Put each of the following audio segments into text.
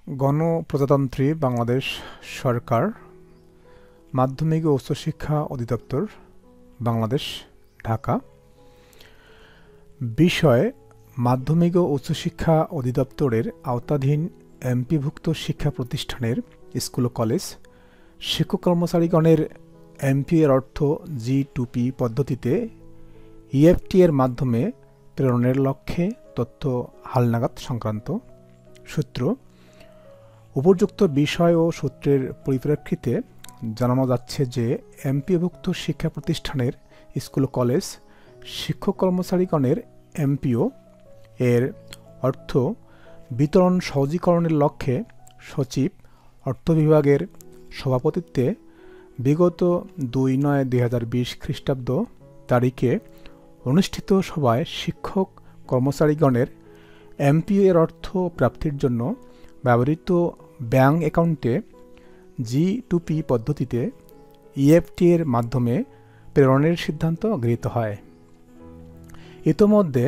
গণপ্রজাতন্ত্রী বাংলাদেশ সরকার, মাধ্যমিক ও উচ্চশিক্ষা অধিদপ্তর, বাংলাদেশ, ঢাকা। বিষয়: মাধ্যমিক ও উচ্চশিক্ষা অধিদপ্তরের আওতাধীন এমপিভুক্ত শিক্ষা প্রতিষ্ঠানের স্কুল ও কলেজ শিক্ষক কর্মচারীগণের এমপিও এর অর্থ G2P পদ্ধতিতে EFT এর মাধ্যমে প্রেরণের লক্ষ্যে তথ্য হালনাগাদ সংক্রান্ত সূত্র। উপযুক্ত বিষয় ও সূত্রের পরিপ্রেক্ষিতে জানানো যাচ্ছে যে এমপিওভুক্ত শিক্ষা প্রতিষ্ঠানের স্কুল ও কলেজ শিক্ষক কর্মচারীগণের এমপিও এর অর্থ বিতরণ সহজীকরণের লক্ষ্যে সচিব, অর্থ বিভাগের সভাপতিত্বে বিগত 2/9/2020 খ্রিস্টাব্দ তারিখে অনুষ্ঠিত সভায় শিক্ষক কর্মচারীগণের এমপিও এর অর্থ প্রাপ্তির জন্য ব্যবহৃত ব্যাংক অ্যাকাউন্টে G2P পদ্ধতিতে EFT এর মাধ্যমে প্রেরণের সিদ্ধান্ত গৃহীত হয়। ইতোমধ্যে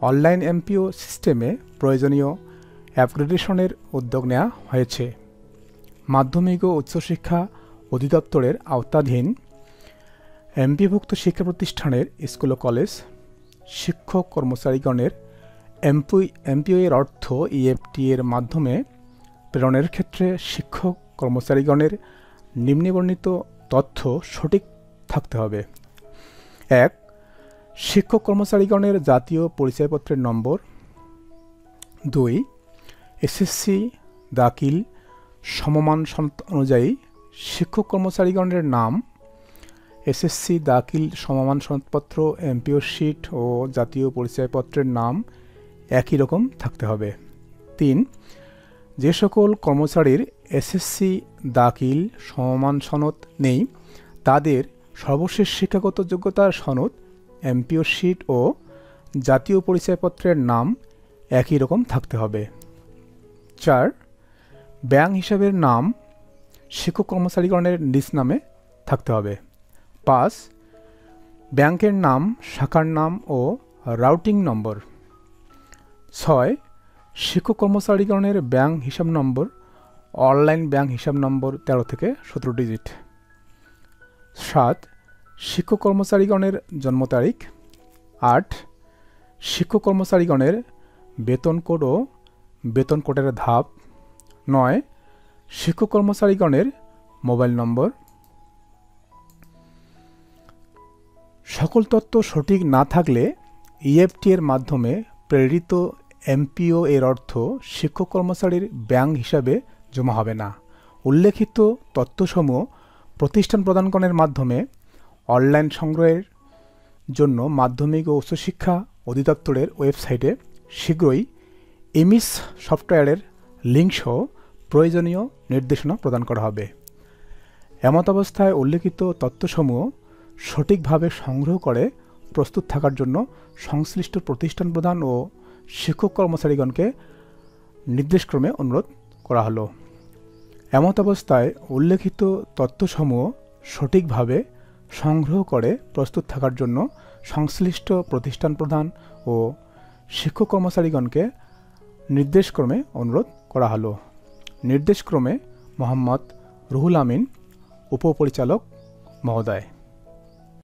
অনলাইন এমপিও সিস্টেমে প্রয়োজনীয় আপগ্রেডেশনের উদ্যোগ নেওয়া হয়েছে। মাধ্যমিক ও উচ্চশিক্ষা অধিদপ্তরের আওতাধীন এমপিভুক্ত শিক্ষা প্রতিষ্ঠানের স্কুল ও কলেজ শিক্ষক কর্মচারীগণের এমপিও এর অর্থ EFT এর মাধ্যমে প্রেরণের ক্ষেত্রে শিক্ষক কর্মচারীগণের নিম্নবর্ণিত তথ্য সঠিক থাকতে হবে। 1. শিক্ষক কর্মচারীগণের জাতীয় পরিচয়পত্রের নম্বর। 2. এসএসসি দাখিল সমমান সনদ অনুযায়ী শিক্ষক কর্মচারীগণের নাম। এসএসসি দাখিল সমমান সনদপত্র, এমপিও শিট ও জাতীয় পরিচয়পত্রের নাম একই রকম থাকতে হবে। 3. যে সকল কর্মচারীর এসএসসি দাখিল সমমান সনদ নেই তাদের সর্বশেষ শিক্ষাগত যোগ্যতার সনদ, এমপিও শিট ও জাতীয় পরিচয়পত্রের নাম একই রকম থাকতে হবে। 4. ব্যাংক হিসাবের নাম শিক্ষক কর্মচারীগণের নিজ নামে থাকতে হবে। 5. ব্যাংকের নাম, শাখার নাম ও রাউটিং নম্বর। 6. শিক্ষক কর্মচারীগণের ব্যাংক হিসাব নম্বর, অনলাইন ব্যাংক হিসাব নম্বর 13 থেকে 17 ডিজিট। 7. শিক্ষক কর্মচারীগণের জন্ম তারিখ। 8. শিক্ষক কর্মচারীগণের বেতন কোড ও বেতন কোডের ধাপ। 9. শিক্ষক কর্মচারীগণের মোবাইল নম্বর। সকল তথ্য সঠিক না থাকলে EFT এর মাধ্যমে প্রেরিত এমপিও এর অর্থ শিক্ষক কর্মচারীর ব্যাংক হিসাবে জমা হবে না। উল্লেখিত তথ্যসমূহ প্রতিষ্ঠান প্রদানগণের মাধ্যমে অনলাইন সংগ্রহের জন্য মাধ্যমিক ও উচ্চশিক্ষা অধিদপ্তরের ওয়েবসাইটে শীঘ্রই এমিস সফটওয়্যারের লিঙ্ক সহ প্রয়োজনীয় নির্দেশনা প্রদান করা হবে। এমত অবস্থায় উল্লেখিত তথ্যসমূহ সঠিকভাবে সংগ্রহ করে প্রস্তুত থাকার জন্য সংশ্লিষ্ট প্রতিষ্ঠান প্রধান ও শিক্ষক কর্মচারীগণকে নির্দেশক্রমে অনুরোধ করা হলো। এমত অবস্থায় উল্লেখিত তথ্যসমূহ সঠিকভাবে সংগ্রহ করে প্রস্তুত থাকার জন্য সংশ্লিষ্ট প্রতিষ্ঠান প্রধান ও শিক্ষক কর্মচারীগণকে নির্দেশক্রমে অনুরোধ করা হলো। নির্দেশক্রমে মোহাম্মদ রুহুল আমিন, উপপরিচালক মহোদয়।